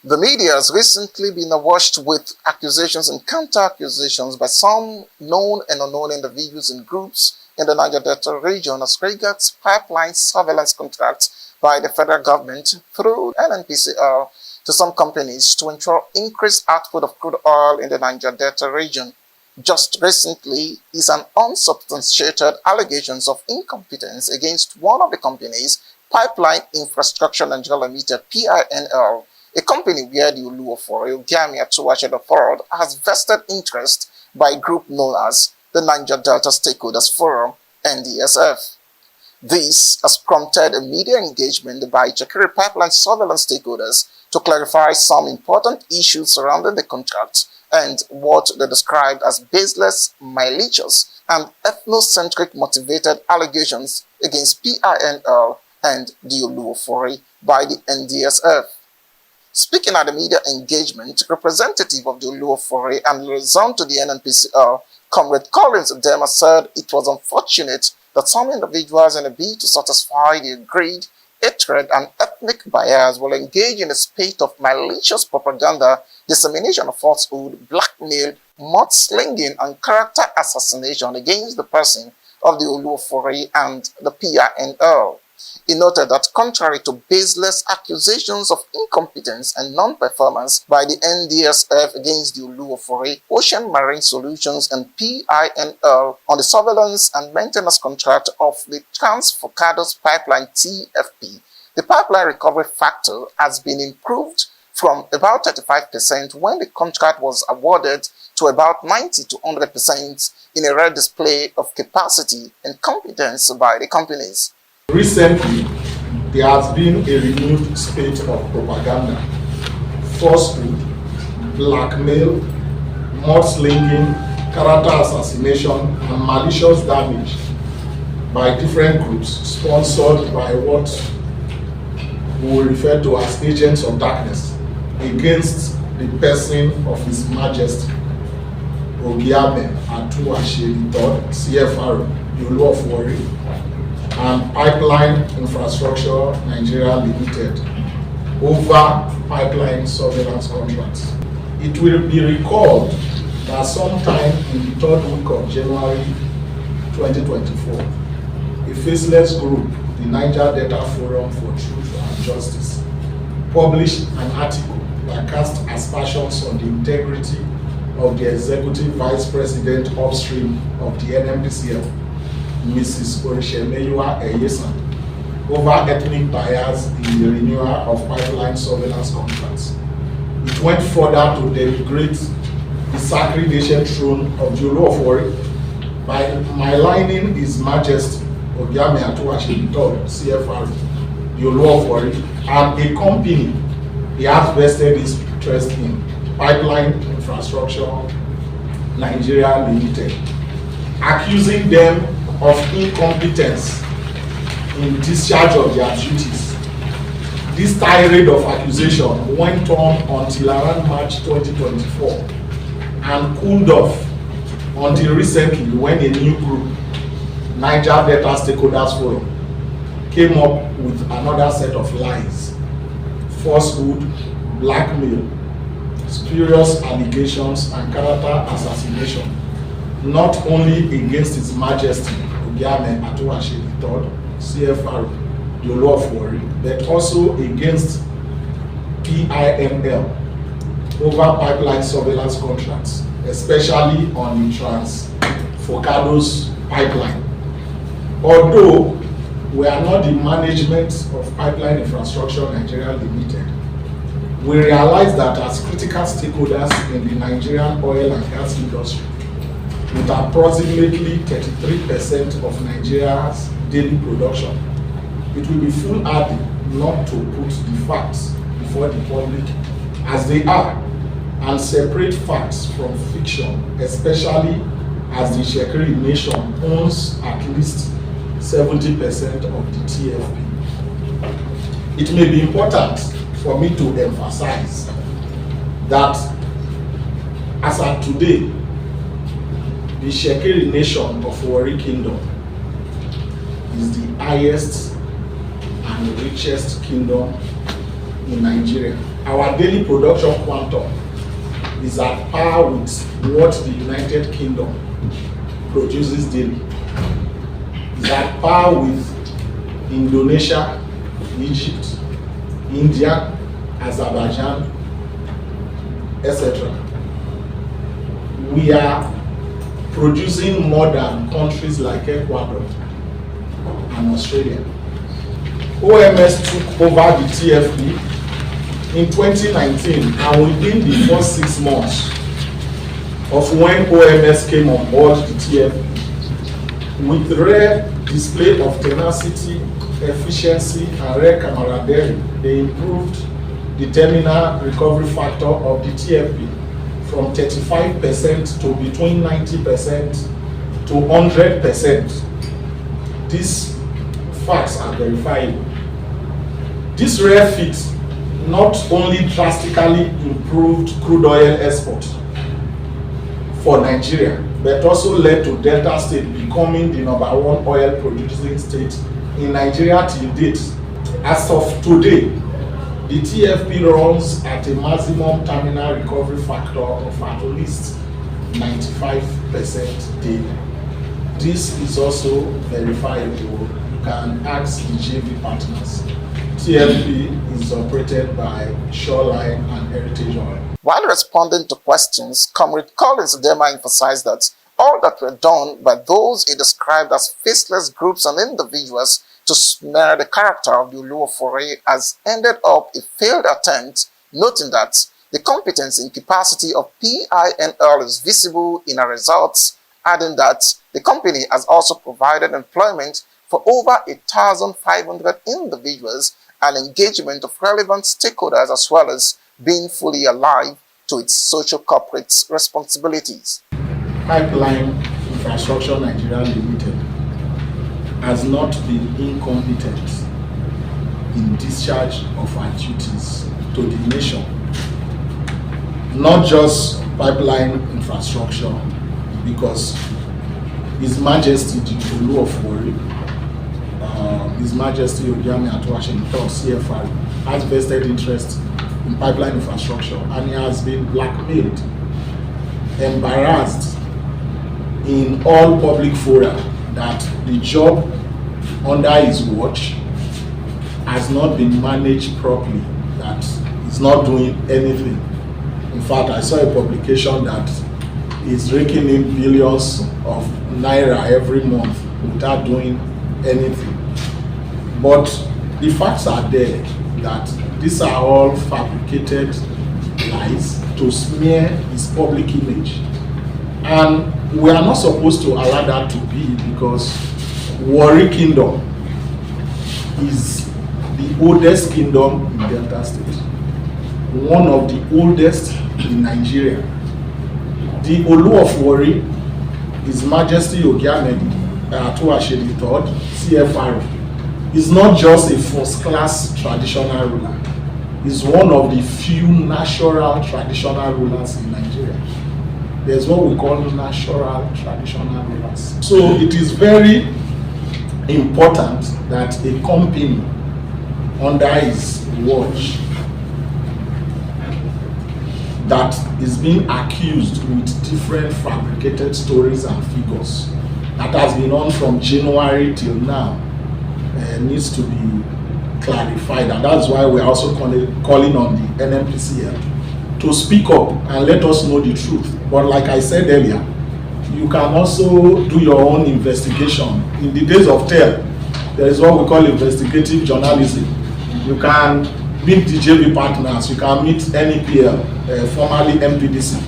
The media has recently been awash with accusations and counter-accusations by some known and unknown individuals and groups in the Niger Delta region as regards pipeline surveillance contracts by the federal government through NNPCL to some companies to ensure increased output of crude oil in the Niger Delta region. Just recently is an unsubstantiated allegations of incompetence against one of the companies, Pipeline Infrastructure Nigeria Limited, PINL, a company where the Olu Of Warri, OGIAME, ATUWATSE III has vested interest by a group known as the Niger Delta Stakeholders Forum, NDSF. This has prompted a media engagement by Itsekiri pipeline surveillance stakeholders to clarify some important issues surrounding the contract and what they described as baseless, malicious, and ethnocentric motivated allegations against PINL and the Olu Of Warri by the NDSF. Speaking at the media engagement, representative of the Olu Of Warri and liaison to the NNPCL, Comrade Collins Dema, said it was unfortunate that some individuals in a bid to satisfy the agreed hatred and ethnic bias will engage in a spate of malicious propaganda, dissemination of falsehood, blackmail, mudslinging, and character assassination against the person of the Olu Of Warri and the PINL. He noted that contrary to baseless accusations of incompetence and non-performance by the NDSF against the Olu Of Warri, Ocean Marine Solutions and PINL on the surveillance and maintenance contract of the TRANS-FORCADOS pipeline TFP, the pipeline recovery factor has been improved from about 35% when the contract was awarded to about 90 to 100% in a rare display of capacity and competence by the companies. Recently, there has been a renewed spate of propaganda, falsehood, blackmail, mudslinging, character assassination, and malicious damage by different groups sponsored by what we refer to as agents of darkness against the person of His Majesty OGIAME ATUWATSE III, CFR, Olu Of Warri, and Pipeline Infrastructure Nigeria Limited over pipeline surveillance contracts. It will be recalled that sometime in the third week of January 2024, a faceless group, the Niger Delta Forum for Truth and Justice, published an article that cast aspersions on the integrity of the Executive Vice President upstream of the NNPCL, Mrs. Orishemeyiwa Eyesan, over ethnic bias in the renewal of pipeline surveillance contracts. It went further to denigrate the sacred ancient throne of the Olu Of Warri by maligning His Majesty OGIAME ATUWATSE III, CFR, the Olu Of Warri, and a company he has vested his interest in, Pipeline Infrastructure Nigeria Limited, accusing them of incompetence in discharge of their duties. This tirade of accusation went on until around March 2024 and cooled off until recently when a new group, Niger Delta Stakeholders Forum, came up with another set of lies, falsehood, blackmail, spurious allegations, and character assassination, not only against His Majesty OGIAME ATUWATSE III, CFR, the Olu Of Warri, but also against PINL over pipeline surveillance contracts, especially on the TRANS-FORCADOS pipeline. Although we are not the management of Pipeline Infrastructure Nigeria Limited, we realize that as critical stakeholders in the Nigerian oil and gas industry, with approximately 33% of Nigeria's daily production, it will be foolhardy not to put the facts before the public as they are and separate facts from fiction, especially as the Itsekiri nation owns at least 70% of the TFP. It may be important for me to emphasize that as at today, the Itsekiri nation of Warri Kingdom is the highest and richest kingdom in Nigeria. Our daily production quantum is at par with what the United Kingdom produces daily. Is at par with Indonesia, Egypt, India, Azerbaijan, etc. We are producing more than countries like Ecuador and Australia. OMS took over the TFP in 2019, and within the first 6 months of when OMS came on board the TFP, with rare display of tenacity, efficiency, and rare camaraderie, they improved the terminal recovery factor of the TFP from 35% to between 90% to 100%. These facts are verifiable. This rare feat not only drastically improved crude oil export for Nigeria, but also led to Delta State becoming the #1 oil producing state in Nigeria till date. As of today, the TFP runs at a maximum terminal recovery factor of at least 95% daily. This is also verifiable. You can ask the JV partners. TFP is operated by Shoreline and Heritage Oil. While responding to questions, Comrade Collins Udema emphasized that all that were done by those he described as faceless groups and individuals to smear the character of the Olu Of Warri has ended up a failed attempt, noting that the competence and capacity of PINL is visible in our results, adding that the company has also provided employment for over 1,500 individuals and engagement of relevant stakeholders, as well as being fully alive to its social corporate responsibilities. Pipeline Infrastructure Nigeria Limited has not been incompetent in discharge of our duties to the nation. Not just pipeline infrastructure, because His Majesty the Olu Of Warri, His Majesty OGIAME ATUWATSE CFR has vested interest in pipeline infrastructure, and he has been blackmailed, embarrassed in all public fora that the job under his watch has not been managed properly, that he's not doing anything. In fact, I saw a publication that is raking in billions of naira every month without doing anything. But the facts are there that these are all fabricated lies to smear his public image. And we are not supposed to allow that to be, because Warri Kingdom is the oldest kingdom in Delta State, one of the oldest in Nigeria. The Olu Of Warri, His Majesty OGIAME ATUWATSE III, CFR, is not just a first-class traditional ruler. He's one of the few natural traditional rulers in Nigeria. There's what we call natural traditional rulers. So it is very important that a company under his watch that is being accused with different fabricated stories and figures that has been on from January till now needs to be clarified, and that's why we're also calling on the NNPCL to speak up and let us know the truth. But like I said earlier, you can also do your own investigation. In the days of TEL, there is what we call investigative journalism. You can meet the JV partners, you can meet NNPCL, formerly MPDC.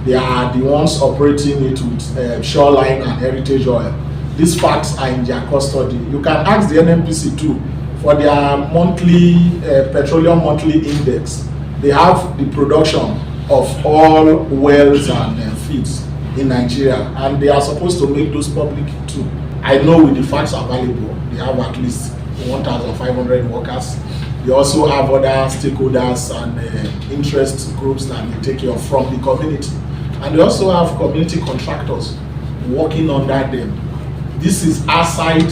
They are the ones operating it with Shoreline and Heritage Oil. These facts are in their custody. You can ask the NNPC too for their monthly petroleum monthly index. They have the production of all wells and feeds in Nigeria, and they are supposed to make those public too. I know with the facts available, they have at least 1,500 workers. They also have other stakeholders and interest groups that they take care of from the community. And they also have community contractors working under them. This is outside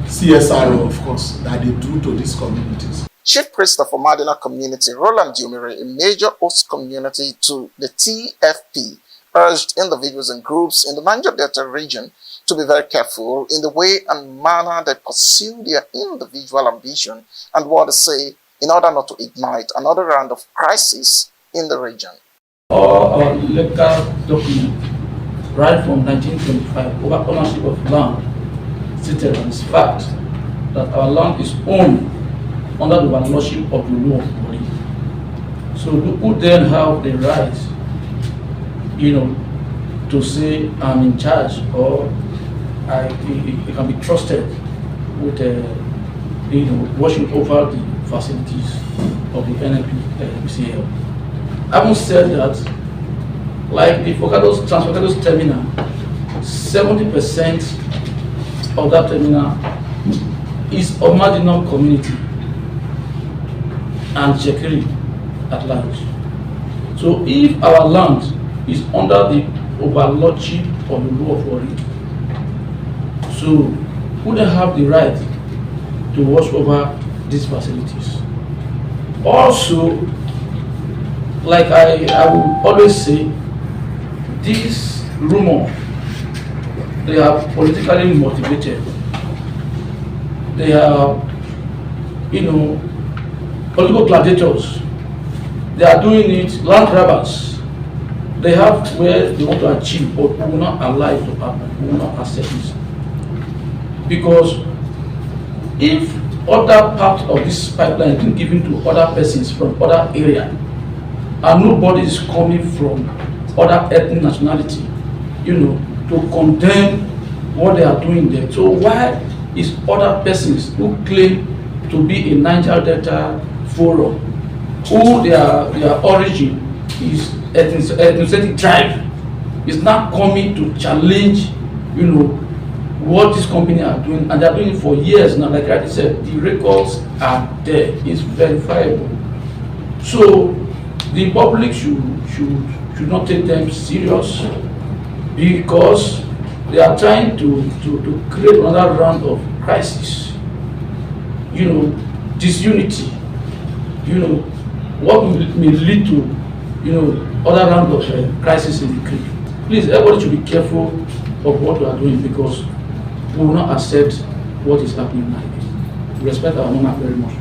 CSRO, of course, that they do to these communities. Chief Priest of Omadina community, Roland Diomire, a major host community to the TFP, urged individuals and groups in the Niger Delta region to be very careful in the way and manner they pursue their individual ambition and what they say in order not to ignite another round of crisis in the region. All our legal documents, right from 1925, over ownership of land, stated on this fact that our land is owned under the lordship of the Olu Of Warri. So who then have the right, to say I'm in charge or it can be trusted with watching over the facilities of the NNPCL. Having said that, like the TRANS-FORCADOS terminal, 70% of that terminal is Omadina community and Itsekiri at large. So if our land is under the overlordship of the Olu Of Warri, so who don't have the right to watch over these facilities? Also, like I will always say, these rumors, they are politically motivated. They are, political gladiators. They are doing it, land grabbers. They have where they want to achieve, but we will not allow it to happen. We will not accept this. Because if other part of this pipeline is being given to other persons from other area, and nobody is coming from other ethnic nationality, to condemn what they are doing there. So why is other persons who claim to be a Niger Delta forum, who their origin is ethnic tribe, is not coming to challenge, what this company are doing, and they are doing it for years now. Like I said, the records are there, it's verifiable. So the public should not take them serious, because they are trying to create another round of crisis. Disunity. What may lead to other round of crisis in the country. Please, everybody should be careful of what we are doing, because we will not accept what is happening now. We respect our monarch very much.